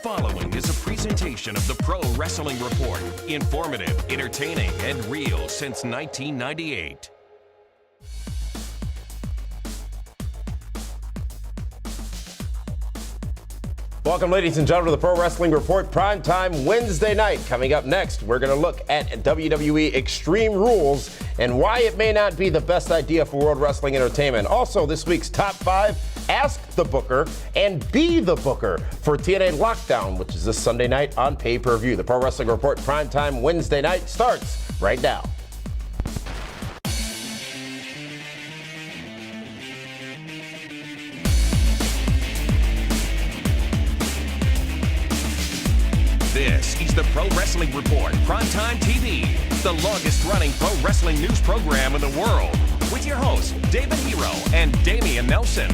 following is a presentation of the Pro Wrestling Report. Informative, entertaining, and real since 1998. Welcome, ladies and gentlemen, to the Pro Wrestling Report PrimeTime Wednesday night. Coming up next, we're going to look at WWE Extreme Rules and why it may not be the best idea for World Wrestling Entertainment. Also, this week's Top 5, Ask the Booker and Be the Booker for TNA Lockdown, which is this Sunday night on pay-per-view. The Pro Wrestling Report PrimeTime Wednesday night starts right now. This is the Pro Wrestling Report Primetime TV, the longest-running pro wrestling news program in the world, with your hosts David Hero and Damian Nelson.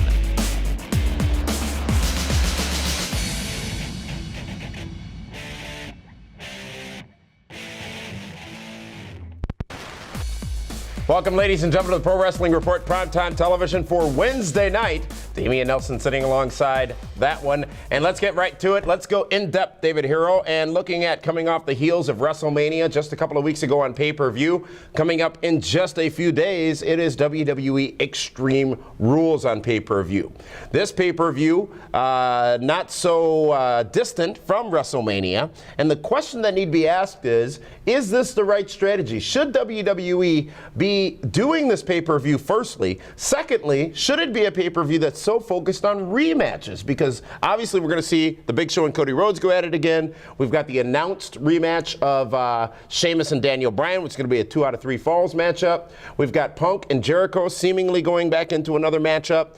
Welcome, ladies and gentlemen, to the Pro Wrestling Report Primetime Television for Wednesday night. Damian Nelson sitting alongside that one. And let's get right to it. Let's go in-depth, David Hero, and looking at coming off the heels of WrestleMania just a couple of weeks ago on pay-per-view. Coming up in just a few days, it is WWE Extreme Rules on pay-per-view. This pay-per-view, not so distant from WrestleMania. And the question that need to be asked is this the right strategy? Should WWE be doing this pay-per-view firstly? Secondly, should it be a pay-per-view that's so focused on rematches? Because obviously we're going to see the Big Show and Cody Rhodes go at it again. We've got the announced rematch of Sheamus and Daniel Bryan, which is going to be a 2 out of 3 falls matchup. We've got Punk and Jericho seemingly going back into another matchup.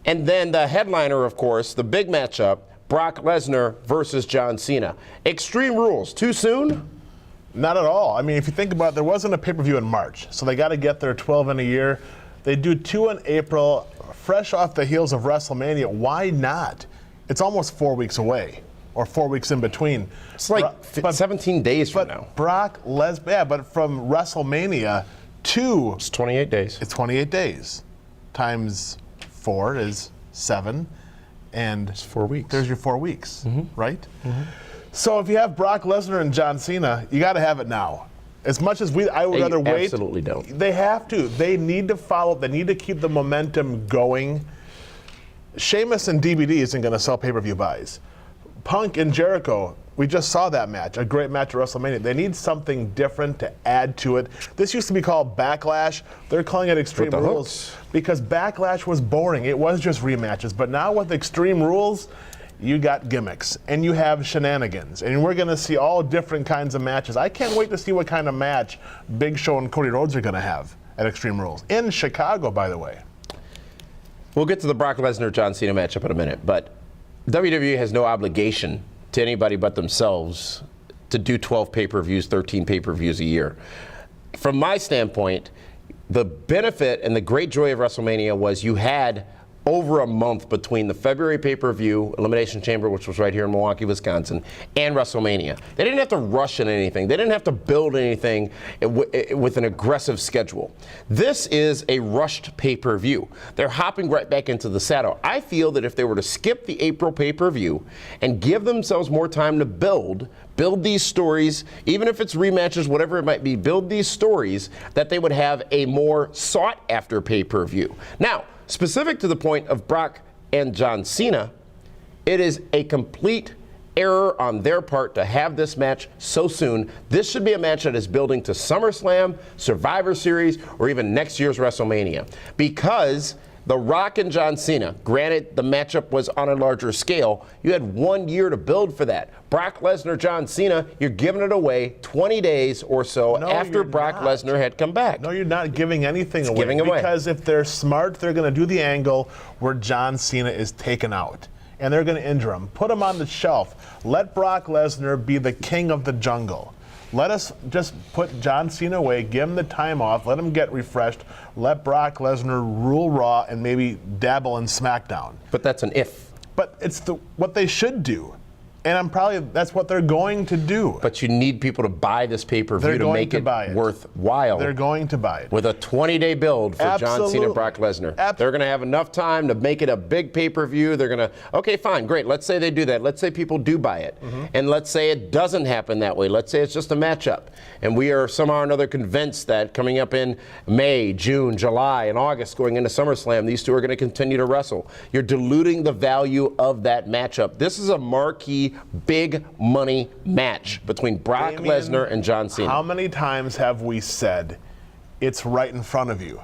And then the headliner, of course, the big matchup, Brock Lesnar versus John Cena. Extreme Rules, too soon? Not at all. I mean, if you think about it, there wasn't a pay-per-view in March, so they got to get their 12 in a year. They do 2 in April, fresh off the heels of WrestleMania. Why not? It's almost 4 weeks away, or 4 weeks in between. It's like 17 days from now. Brock Lesnar, yeah, but from WrestleMania to... It's 28 days. It's 28 days. Times 4 is 7, and... It's 4 weeks. There's your 4 weeks, right? Mm-hmm. So if you have Brock Lesnar and John Cena, you got to have it now. As much as I would rather wait. Absolutely don't. They have to. They need to follow. They need to keep the momentum going. Sheamus and DVD isn't going to sell pay-per-view buys. Punk and Jericho, we just saw that match, a great match at WrestleMania. They need something different to add to it. This used to be called Backlash. They're calling it Extreme Rules because Backlash was boring. It was just rematches. But now with Extreme Rules, you got gimmicks, and you have shenanigans, and we're going to see all different kinds of matches. I can't wait to see what kind of match Big Show and Cody Rhodes are going to have at Extreme Rules. In Chicago, by the way. We'll get to the Brock Lesnar-John Cena matchup in a minute, but WWE has no obligation to anybody but themselves to do 12 pay-per-views, 13 pay-per-views a year. From my standpoint, the benefit and the great joy of WrestleMania was you had over a month between the February pay-per-view, Elimination Chamber, which was right here in Milwaukee, Wisconsin, and WrestleMania. They didn't have to rush in anything. They didn't have to build anything with an aggressive schedule. This is a rushed pay-per-view. They're hopping right back into the saddle. I feel that if they were to skip the April pay-per-view and give themselves more time to build these stories, even if it's rematches, whatever it might be, build these stories, that they would have a more sought-after pay-per-view. Now, specific to the point of Brock and John Cena, it is a complete error on their part to have this match so soon. This should be a match that is building to SummerSlam, Survivor Series, or even next year's WrestleMania. Because The Rock and John Cena, granted the matchup was on a larger scale, you had 1 year to build for that. Brock Lesnar, John Cena, you're giving it away 20 days or so after Brock Lesnar had come back. No, you're not giving anything away. Giving away. Because if they're smart, they're going to do the angle where John Cena is taken out. And they're going to injure him. Put him on the shelf. Let Brock Lesnar be the king of the jungle. Let us just put John Cena away, give him the time off, let him get refreshed, let Brock Lesnar rule Raw and maybe dabble in SmackDown. But that's an if. But it's what they should do. And that's what they're going to do. But you need people to buy this pay-per-view They're to going make to it buy it. worthwhile. They're going to buy it. With a 20-day build for John Cena, Absolutely. Brock Lesnar. They're going to have enough time to make it a big pay-per-view. They're going to, okay, fine, great. Let's say they do that. Let's say people do buy it. And let's say it doesn't happen that way. Let's say it's just a matchup. And we are somehow or another convinced that coming up in May, June, July, and August, going into SummerSlam, these two are going to continue to wrestle. You're diluting the value of that matchup. This is a marquee, big money match between Brock Lesnar and John Cena. How many times have we said it's right in front of you?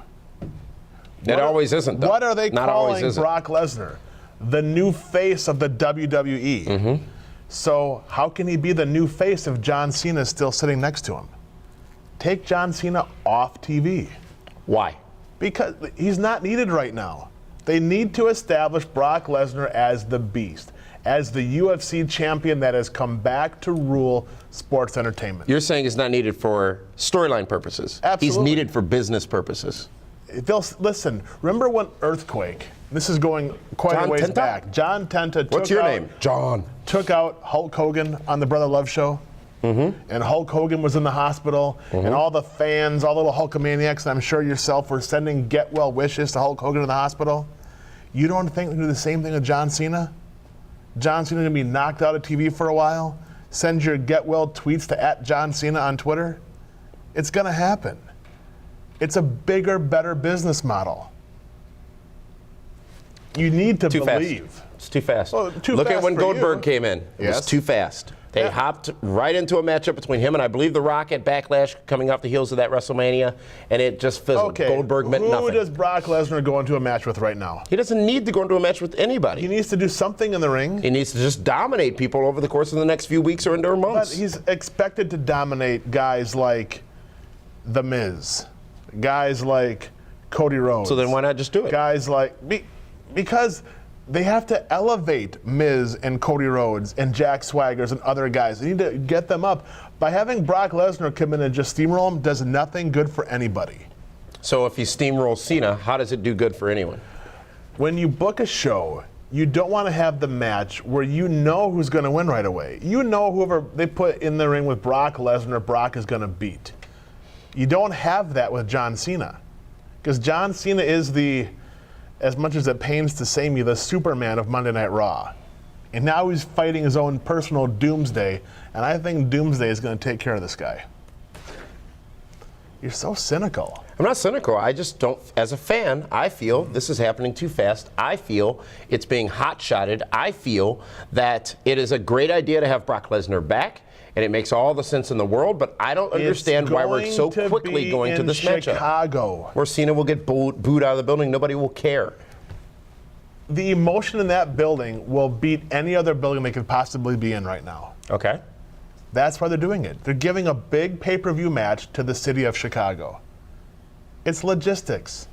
It always isn't, though. What are they Not always calling is it. Brock Lesnar? The new face of the WWE. So how can he be the new face if John Cena is still sitting next to him? Take John Cena off TV. Why? Because he's not needed right now. They need to establish Brock Lesnar as the beast, as the UFC champion that has come back to rule sports entertainment. You're saying he's not needed for storyline purposes. Absolutely. He's needed for business purposes. Listen, remember when Earthquake, this is going quite John a ways Tenta? back. John Tenta What's your name? John. Took out Hulk Hogan on the Brother Love show. And Hulk Hogan was in the hospital, and all the fans, all the little Hulkamaniacs, and I'm sure yourself, were sending get well wishes to Hulk Hogan in the hospital. You don't think we do the same thing with John Cena? John Cena gonna be knocked out of TV for a while? Send your get well tweets to @John Cena on Twitter? It's gonna happen. It's a bigger, better business model. You need to believe. Fast. It's too fast. Well, too Look fast at when for Goldberg you. came in. It was Yes. too fast. They Yeah. hopped right into a matchup between him and I believe The Rock at Backlash coming off the heels of that WrestleMania, and it just fizzled. Okay, Goldberg meant who nothing. does Brock Lesnar go into a match with right now? He doesn't need to go into a match with He anybody. needs to do something in the ring. He needs to just dominate people over the course of the next few weeks or into But months. he's expected to dominate guys like The Miz, guys like Cody Rhodes. So then why not just do it? Guys like because they have to elevate Miz and Cody Rhodes and Jack Swaggers and other guys. They need to get them up. By having Brock Lesnar come in and just steamroll him does nothing good for anybody. So if he steamrolls Cena, how does it do good for anyone? When you book a show, you don't want to have the match where you know who's going to win right away. You know whoever they put in the ring with Brock Lesnar, Brock is going to beat. You don't have that with John Cena. Because John Cena is as much as it pains to say me, the Superman of Monday Night Raw. And now he's fighting his own personal doomsday, and I think doomsday is going to take care of this guy. You're so cynical. I'm not cynical. I just don't, as a fan, I feel this is happening too fast. I feel it's being hot-shotted. I feel that it is a great idea to have Brock Lesnar back, and it makes all the sense in the world, but I don't understand why we're so quickly going to this matchup. Chicago. Where Cena will get booed out of the building. Nobody will care. The emotion in that building will beat any other building they could possibly be in right now. Okay. That's why they're doing it. They're giving a big pay-per-view match to the city of Chicago. It's logistics.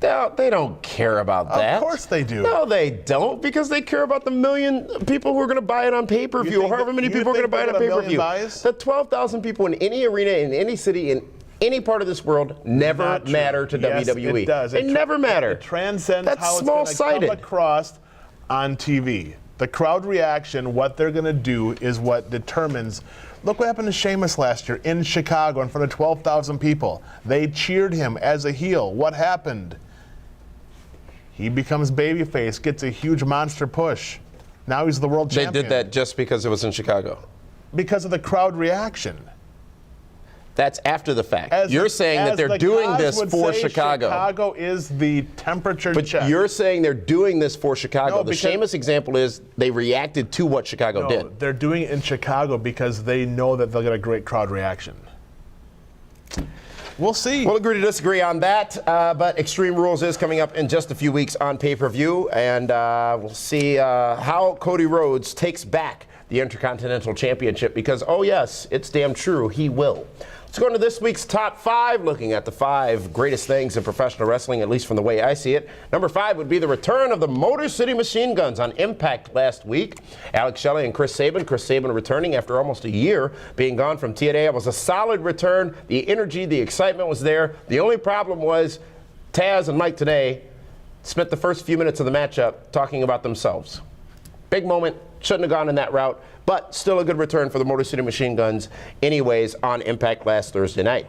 They don't care about that. Of course they do. No, they don't, because they care about the million people who are going to buy it on pay-per-view, or however many people are going to buy it on pay-per-view. The 12,000 people in any arena, in any city, in any part of this world never matter to WWE. It does. They never matter. It transcends That's how it's going to small-sighted. come across on TV. The crowd reaction, what they're going to do, is what determines. Look what happened to Sheamus last year in Chicago in front of 12,000 people. They cheered him as a heel. What happened? He becomes babyface, gets a huge monster push. Now he's the world champion. They did that just because it was in Chicago. Because of the crowd reaction. That's after the fact. You're saying that they're doing this for Chicago. Chicago is the temperature check. But you're saying they're doing this for Chicago. No, the because- Sheamus example is they reacted to what Chicago did. They're doing it in Chicago because they know that they'll get a great crowd reaction. We'll see. We'll agree to disagree on that, but Extreme Rules is coming up in just a few weeks on pay-per-view, and we'll see how Cody Rhodes takes back the Intercontinental Championship, because, oh yes, it's damn true, he will. Let's go into this week's top 5, looking at the 5 greatest things in professional wrestling, at least from the way I see it. Number 5 would be the return of the Motor City Machine Guns on Impact last week. Alex Shelley and Chris Sabin. Chris Sabin returning after almost a year being gone from TNA. It was a solid return. The energy, the excitement was there. The only problem was Taz and Mike today spent the first few minutes of the matchup talking about themselves. Big moment. Shouldn't have gone in that route, but still a good return for the Motor City Machine Guns anyways on Impact last Thursday night.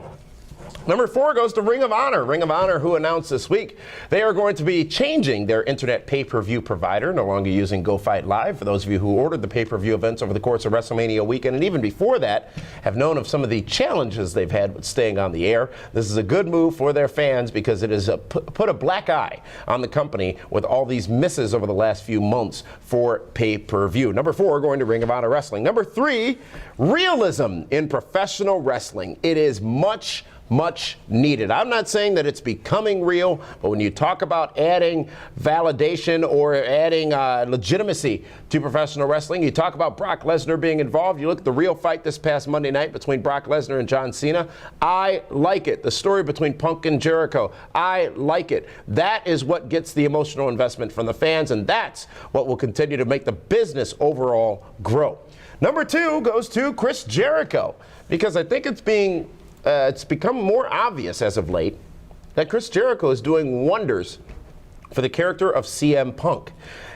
Number 4 goes to Ring of Honor. Ring of Honor, who announced this week they are going to be changing their internet pay-per-view provider, no longer using Go Fight Live. For those of you who ordered the pay-per-view events over the course of WrestleMania weekend, and even before that, have known of some of the challenges they've had with staying on the air. This is a good move for their fans because it has put a black eye on the company with all these misses over the last few months for pay-per-view. Number 4 going to Ring of Honor Wrestling. Number 3, realism in professional wrestling. It is much needed. I'm not saying that it's becoming real, but when you talk about adding validation or adding legitimacy to professional wrestling, you talk about Brock Lesnar being involved. You look at the real fight this past Monday night between Brock Lesnar and John Cena. I like it. The story between Punk and Jericho, I like it. That is what gets the emotional investment from the fans, and that's what will continue to make the business overall grow. Number 2 goes to Chris Jericho, because I think it's become more obvious as of late that Chris Jericho is doing wonders for the character of CM Punk.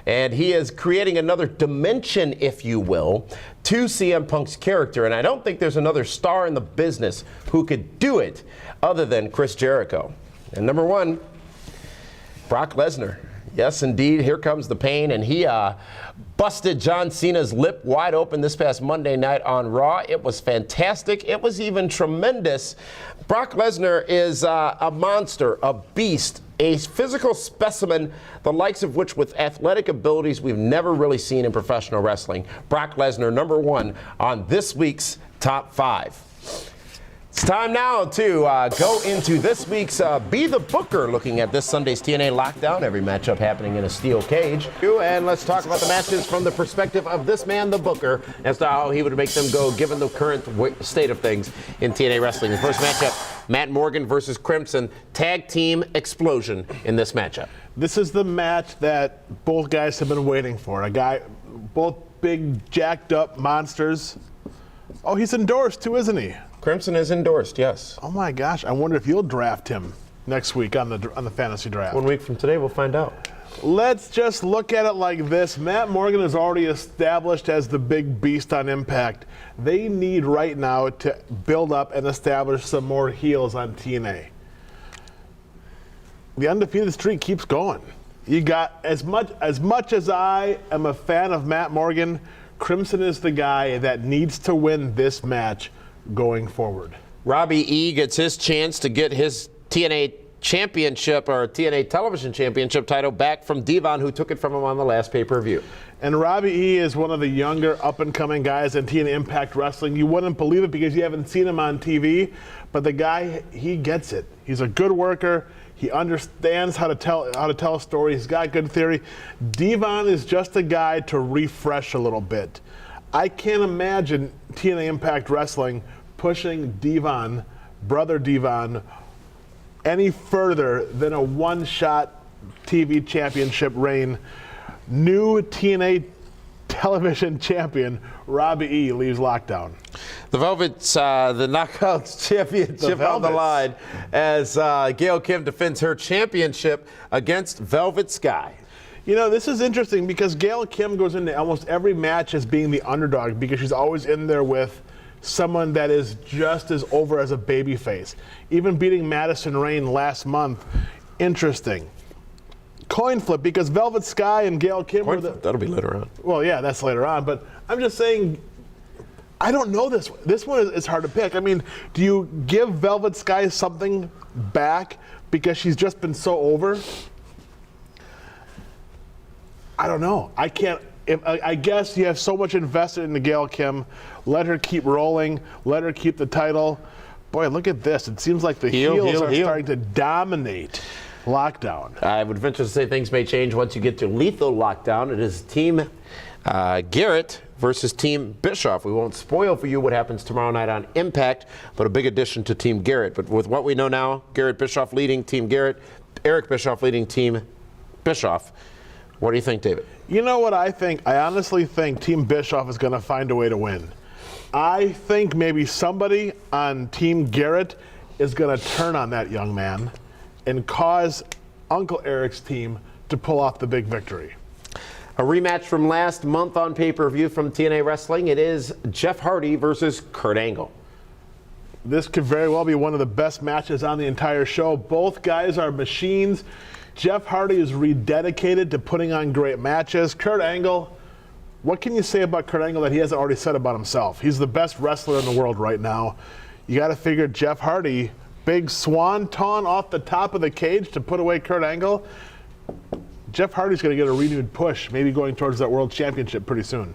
And he is creating another dimension, if you will, to CM Punk's character. And I don't think there's another star in the business who could do it other than Chris Jericho. And number 1, Brock Lesnar. Yes, indeed, here comes the pain, and he busted John Cena's lip wide open this past Monday night on Raw. It was fantastic. It was even tremendous. Brock Lesnar is a monster, a beast, a physical specimen, the likes of which with athletic abilities we've never really seen in professional wrestling. Brock Lesnar, number 1 on this week's Top 5. It's time now to go into this week's Be the Booker, looking at this Sunday's TNA Lockdown, every matchup happening in a steel cage. And let's talk about the matches from the perspective of this man, the Booker, as to how he would make them go given the current state of things in TNA wrestling. The first matchup, Matt Morgan versus Crimson, tag team explosion in this matchup. This is the match that both guys have been waiting for. Both big, jacked up monsters. Oh, he's endorsed too, isn't he? Crimson is endorsed, yes. Oh my gosh, I wonder if you'll draft him next week on the fantasy draft. 1 week from today, we'll find out. Let's just look at it like this. Matt Morgan is already established as the big beast on Impact. They need right now to build up and establish some more heels on TNA. The undefeated streak keeps going. You got as much as I am a fan of Matt Morgan, Crimson is the guy that needs to win this match going forward. Robbie E gets his chance to get his TNA championship or TNA television championship title back from Devon, who took it from him on the last pay-per-view. And Robbie E is one of the younger up-and-coming guys in TNA Impact Wrestling. You wouldn't believe it because you haven't seen him on TV, but the guy, he gets it. He's a good worker. He understands how to tell a story. He's got good theory. Devon is just a guy to refresh a little bit. I can't imagine TNA Impact Wrestling pushing Devon, brother Devon, any further than a one-shot TV championship reign. New TNA television champion Robbie E leaves Lockdown. The Velvets, the Knockouts championship on the line as Gail Kim defends her championship against Velvet Sky. You know, this is interesting because Gail Kim goes into almost every match as being the underdog because she's always in there with someone that is just as over as a babyface. Even beating Madison Rayne last month, interesting. Coin flip because Velvet Sky and Gail Kim were that'll be later on. Well, yeah, that's later on, but I'm just saying, I don't know this. This one is hard to pick. I mean, do you give Velvet Sky something back because she's just been so over? I don't know. I can't. I guess you have so much invested in the Gail Kim. Let her keep rolling. Let her keep the title. Boy, look at this. It seems like the heels are starting to dominate Lockdown. I would venture to say things may change once you get to Lethal Lockdown. It is Team Garrett versus Team Bischoff. We won't spoil for you what happens tomorrow night on Impact, but a big addition to Team Garrett. But with what we know now, Garrett Bischoff leading Team Garrett, Eric Bischoff leading Team Bischoff. What do you think, David? You know what I think? I honestly think Team Bischoff is going to find a way to win. I think maybe somebody on Team Garrett is going to turn on that young man and cause Uncle Eric's team to pull off the big victory. A rematch from last month on pay-per-view from TNA Wrestling. It is Jeff Hardy versus Kurt Angle. This could very well be one of the best matches on the entire show. Both guys are machines. Jeff Hardy is rededicated to putting on great matches. Kurt Angle, what can you say about Kurt Angle that he hasn't already said about himself? He's the best wrestler in the world right now. You got to figure Jeff Hardy, big swanton off the top of the cage to put away Kurt Angle. Jeff Hardy's going to get a renewed push, maybe going towards that world championship pretty soon.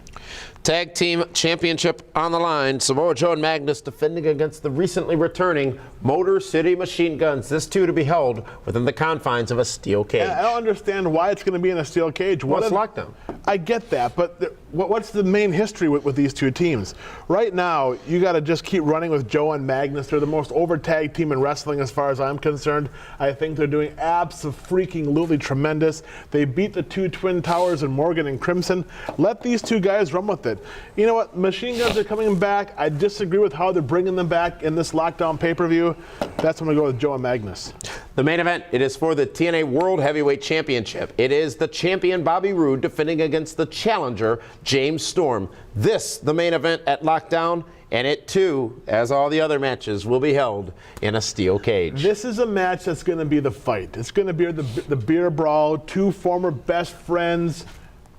Tag team championship on the line. Samoa Joe and Magnus defending against the recently returning Motor City Machine Guns. This too to be held within the confines of a steel cage. And I don't understand why it's going to be in a steel cage. Well, it's Lockdown. I get that, but what's the main history with these two teams? Right now, you got to just keep running with Joe and Magnus. They're the most over tag team in wrestling as far as I'm concerned. I think they're doing abso-freaking-lutely tremendous. They beat the two Twin Towers in Morgan and Crimson. Let these two guys run with it. You know what? Machine Guns are coming back. I disagree with how they're bringing them back in this Lockdown pay-per-view. That's when I go with Joe and Magnus. The main event, it is for the TNA World Heavyweight Championship. It is the champion Bobby Roode defending against the challenger James Storm. This, the main event at Lockdown, and it too, as all the other matches, will be held in a steel cage. This is a match that's going to be the fight. It's going to be the beer brawl. Two former best friends,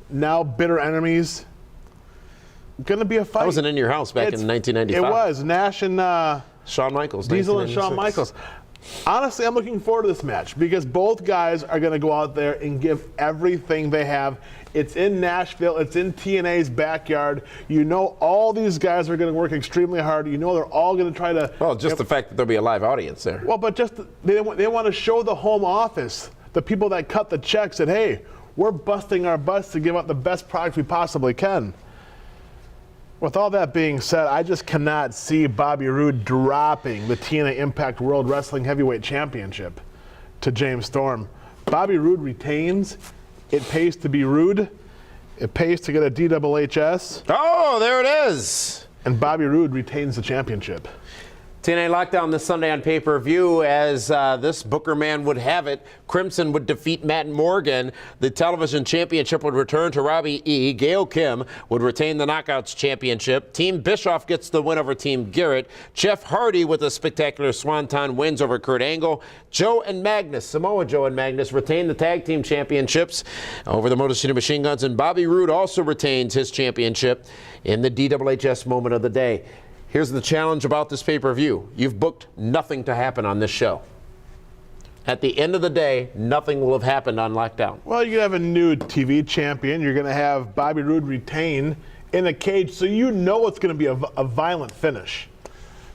now bitter enemies. Going to be a fight. I wasn't in your house back in 1995. It was. Nash and Shawn Michaels. Diesel and Shawn Michaels. Honestly, I'm looking forward to this match because both guys are going to go out there and give everything they have. It's in Nashville. It's in TNA's backyard. You know all these guys are going to work extremely hard. You know they're all going to try to... Well, just the fact that there'll be a live audience there. Well, but just they want to show the home office, the people that cut the checks, that, hey, we're busting our butts to give out the best product we possibly can. With all that being said, I just cannot see Bobby Roode dropping the TNA Impact World Wrestling Heavyweight Championship to James Storm. Bobby Roode retains. It pays to be rude. It pays to get a DWHS. Oh, there it is. And Bobby Roode retains the championship. TNA Lockdown this Sunday on pay-per-view. As this Booker man would have it, Crimson would defeat Matt Morgan. The television championship would return to Robbie E. Gail Kim would retain the Knockouts championship. Team Bischoff gets the win over Team Garrett. Jeff Hardy with a spectacular swanton wins over Kurt Angle. Joe and Magnus, Samoa Joe and Magnus, retain the tag team championships over the Motor City Machine Guns. And Bobby Roode also retains his championship in the DWHS moment of the day. Here's the challenge about this pay-per-view. You've booked nothing to happen on this show. At the end of the day, nothing will have happened on Lockdown. Well, you're going to have a new TV champion. You're going to have Bobby Roode retain in a cage, so you know it's going to be a violent finish.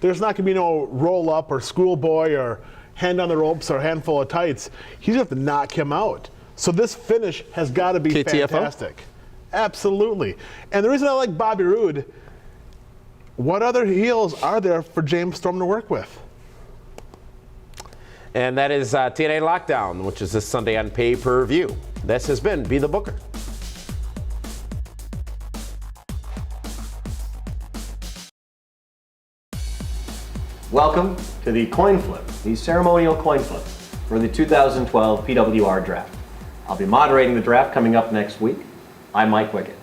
There's not going to be no roll-up or schoolboy or hand on the ropes or handful of tights. He's going to have to knock him out. So this finish has got to be KTFO? fantastic. Absolutely. And the reason I like Bobby Roode, what other heels are there for James Storm to work with? And that is TNA Lockdown, which is this Sunday on pay-per-view. This has been Be the Booker. Welcome to the coin flip, the ceremonial coin flip for the 2012 PWR Draft. I'll be moderating the draft coming up next week. I'm Mike Wickett.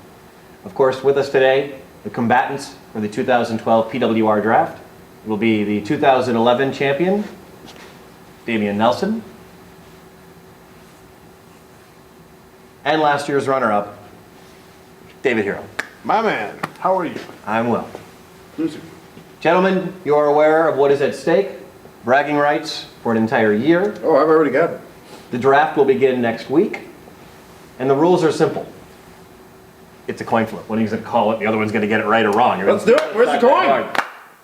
Of course, with us today, the combatants for the 2012 PWR Draft will be the 2011 champion, Damian Nelson, and last year's runner-up, David Hero. My man, how are you? I'm well. Loser. Gentlemen, you are aware of what is at stake, bragging rights for an entire year. Oh, I've already got it. The draft will begin next week, and the rules are simple. It's a coin flip. One of you's going to call it, the other one's going to get it right or wrong. Let's do it. Where's the coin?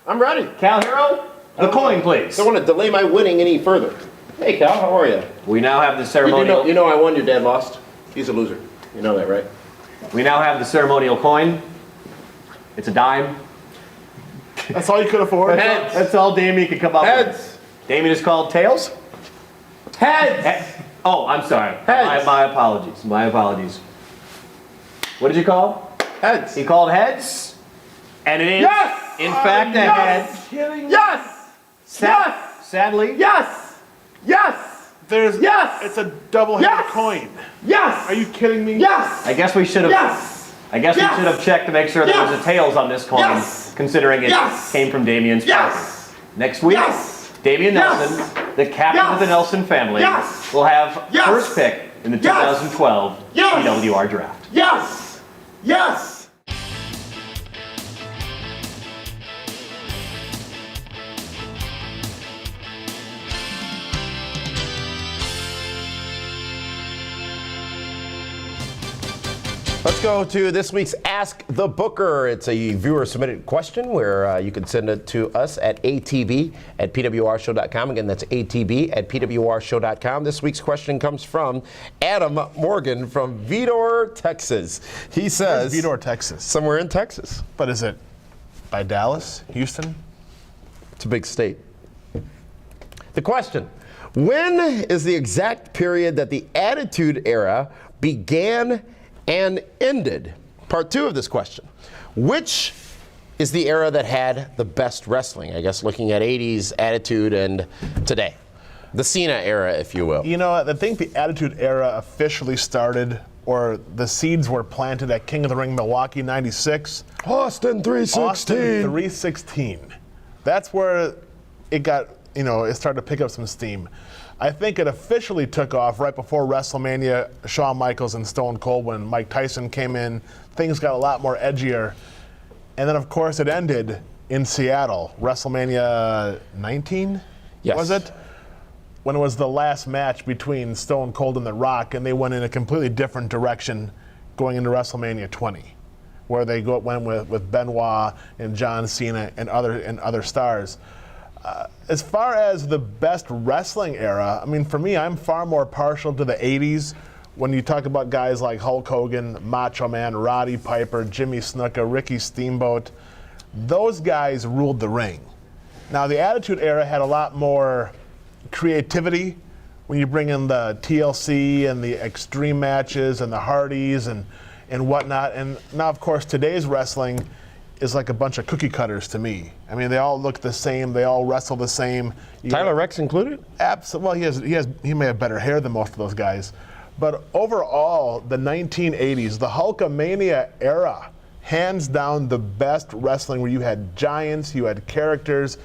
I'm ready. Cal Hero, the coin, please. Don't want to delay my winning any further. Hey, Cal, how are you? We now have the ceremonial. You know I won, your dad lost. He's a loser. You know that, right? We now have the ceremonial coin. It's a dime. That's all you could afford? Heads. That's all Damien could come up Heads. with. Damien is called tails. Heads. Oh, I'm sorry. Heads. My apologies. My apologies. What did you call? Heads. He called heads, and it is, Yes! in fact, a head. Yes! Yes! Sadly, Yes! Yes! There's Yes! It's a double-headed Yes! coin. Yes! Are you kidding me? Yes! I guess we should have. Yes! I guess Yes! we should have checked to make sure there was Yes! a tails on this coin, Yes! considering it Yes! came from Damien's Yes! pocket. Next week, Yes! Damian Yes! Nelson, the captain Yes! of the Nelson family, Yes! will have Yes! first pick in the Yes! 2012 Yes! PWR Draft. Yes! Yes! Let's go to this week's Ask the Booker. It's a viewer-submitted question where you can send it to us at atb@pwrshow.com. Again, that's atb@pwrshow.com. This week's question comes from Adam Morgan from Vidor, Texas. He says... Where's Vidor, Texas? Somewhere in Texas. But is it by Dallas, Houston? It's a big state. The question: when is the exact period that the Attitude Era began and ended? Part two of this question: which is the era that had the best wrestling? I guess looking at 80s Attitude and today. The Cena era, if you will. You know, I think the Attitude Era officially started, or the seeds were planted at King of the Ring Milwaukee 96. Austin 316. Austin 316. That's where it got, it started to pick up some steam. I think it officially took off right before WrestleMania, Shawn Michaels and Stone Cold, when Mike Tyson came in. Things got a lot more edgier. And then, of course, it ended in Seattle, WrestleMania 19, Yes. was it? When it was the last match between Stone Cold and The Rock, and they went in a completely different direction going into WrestleMania 20, where they went with Benoit and John Cena and other stars. As far as the best wrestling era, I mean, for me, I'm far more partial to the 80s. When you talk about guys like Hulk Hogan, Macho Man, Roddy Piper, Jimmy Snuka, Ricky Steamboat, those guys ruled the ring. Now, the Attitude Era had a lot more creativity when you bring in the TLC and the Extreme matches and the Hardys and whatnot. And now, of course, today's wrestling is like a bunch of cookie cutters to me. I mean, they all look the same. They all wrestle the same. Tyler Rex included? Absolutely. Well, he may have better hair than most of those guys. But overall, the 1980s, the Hulkamania era, hands down the best wrestling, where you had giants, you had characters,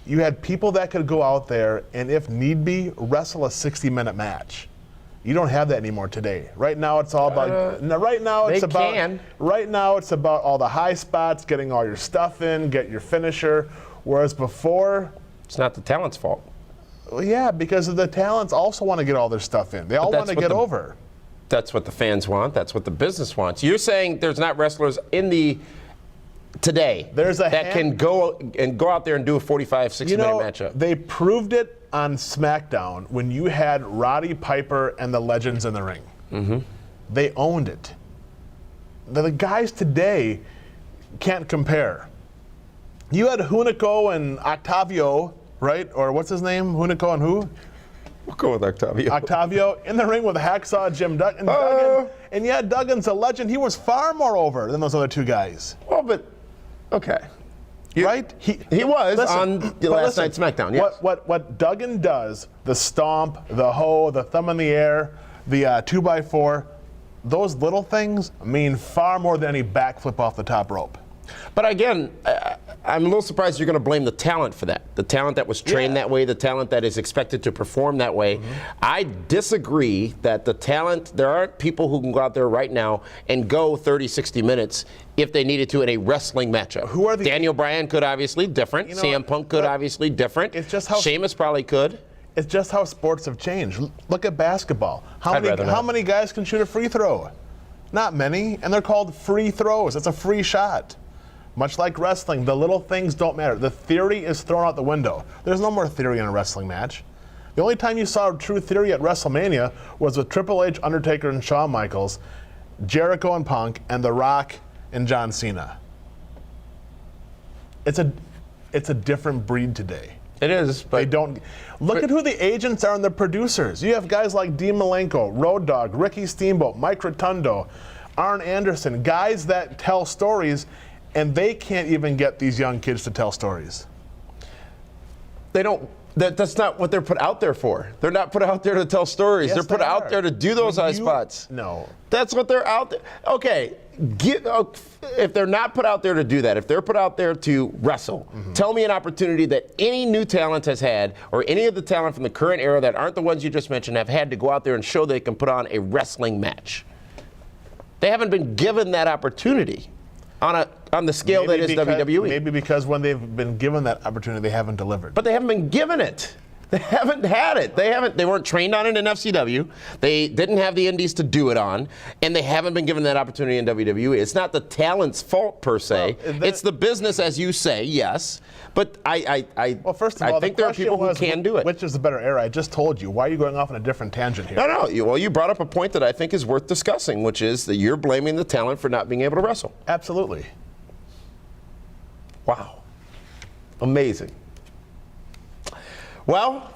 you had people that could go out there and, if need be, wrestle a 60-minute match. You don't have that anymore today. Right now, it's all about. Right now, it's about all the high spots, getting all your stuff in, get your finisher. Whereas before, It's not the talent's fault. well, yeah, because the talents also want to get all their stuff in. They all want to get over. That's what the fans want. That's what the business wants. You're saying there's not wrestlers in the today that can go out there and do a 45, 60-minute matchup. They proved it on SmackDown when you had Roddy Piper and the Legends in the ring. Mm-hmm. They owned it. The guys today can't compare. You had Hunico and Octavio, right? Or what's his name? Hunico and who? We'll go with Octavio. Octavio in the ring with Hacksaw Jim Duggan. And yeah, Duggan's a legend. He was far more over than those other two guys. Well, but okay. Right? He was on the last night's SmackDown, yes. What Duggan does, the stomp, the hoe, the thumb in the air, the 2x4, those little things mean far more than any backflip off the top rope. But again, I'm a little surprised you're going to blame the talent for that. The talent that was trained that way, the talent that is expected to perform that way. Mm-hmm. I disagree that the talent, there aren't people who can go out there right now and go 30, 60 minutes if they needed to in a wrestling matchup. Who are the Daniel Bryan could obviously different. CM Punk could obviously different. It's just how Sheamus probably could. It's just how sports have changed. Look at basketball. How many guys can shoot a free throw? Not many, and they're called free throws. It's a free shot. Much like wrestling, the little things don't matter. The theory is thrown out the window. There's no more theory in a wrestling match. The only time you saw true theory at WrestleMania was with Triple H, Undertaker, and Shawn Michaels, Jericho and Punk, and The Rock and John Cena. It's a different breed today. It is, but they don't look at who the agents are and the producers. You have guys like Dean Malenko, Road Dogg, Ricky Steamboat, Mike Rotundo, Arn Anderson, guys that tell stories. And they can't even get these young kids to tell stories. They don't. That's not what they're put out there for. They're not put out there to tell stories. Yes, they're put they out are. there to do those high spots. No. That's what they're out there. Okay, if they're not put out there to do that, if they're put out there to wrestle, tell me an opportunity that any new talent has had, or any of the talent from the current era that aren't the ones you just mentioned have had to go out there and show they can put on a wrestling match. They haven't been given that opportunity on the scale that is WWE. Maybe because when they've been given that opportunity, they haven't delivered. But they haven't been given it. They haven't had it. They weren't trained on it in FCW. They didn't have the indies to do it on, and they haven't been given that opportunity in WWE. It's not the talent's fault per se. It's the business, as you say, yes. But well, first of all, I think there are people who can do it. Which is the better era? I just told you. Why are you going off on a different tangent here? No. Well, you brought up a point that I think is worth discussing, which is that you're blaming the talent for not being able to wrestle. Absolutely. Wow. Amazing. Well,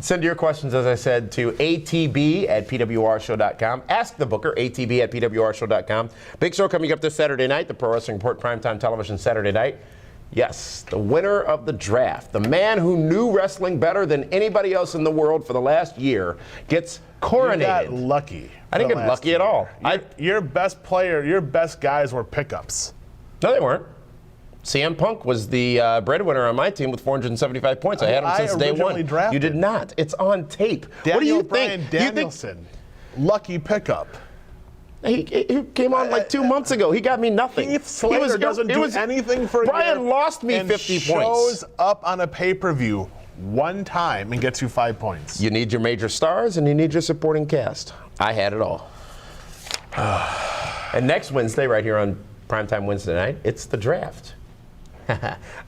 send your questions, as I said, to atb@pwrshow.com. Ask the booker, atb@pwrshow.com. Big show coming up this Saturday night, the Pro Wrestling Report Primetime Television Saturday night. Yes, the winner of the draft, the man who knew wrestling better than anybody else in the world for the last year, gets coronated. You got lucky. I didn't get lucky at all. Your best player, your best guys were pickups. No, they weren't. CM Punk was the breadwinner on my team with 475 points. I had him since day one. Drafted. You did not. It's on tape. Daniel What do you Bryan think? Danielson, lucky pickup. He came on like 2 months ago. He got me nothing. Keith Slater doesn't do anything for Brian you. lost me 50 points. Shows up on a pay-per-view one time and gets you 5 points. You need your major stars and you need your supporting cast. I had it all. And next Wednesday, right here on Primetime Wednesday night, it's the draft.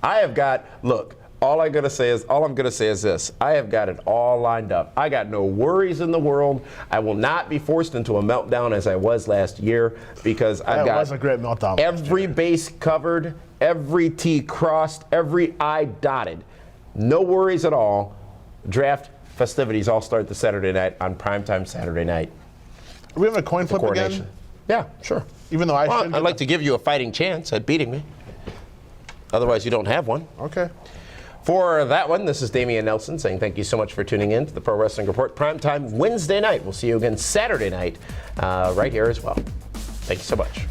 I have got, look, all I'm going to say is this. I have got it all lined up. I got no worries in the world. I will not be forced into a meltdown as I was last year because I've got was a great meltdown every base covered, every T crossed, every I dotted. No worries at all. Draft festivities all start this Saturday night on Primetime Saturday night. Are we having a coin flip again? Yeah, sure. Even though I'd like to give you a fighting chance at beating me. Otherwise, you don't have one. Okay. For that one, this is Damian Nelson saying thank you so much for tuning in to the Pro Wrestling Report. Primetime Wednesday night. We'll see you again Saturday night right here as well. Thank you so much.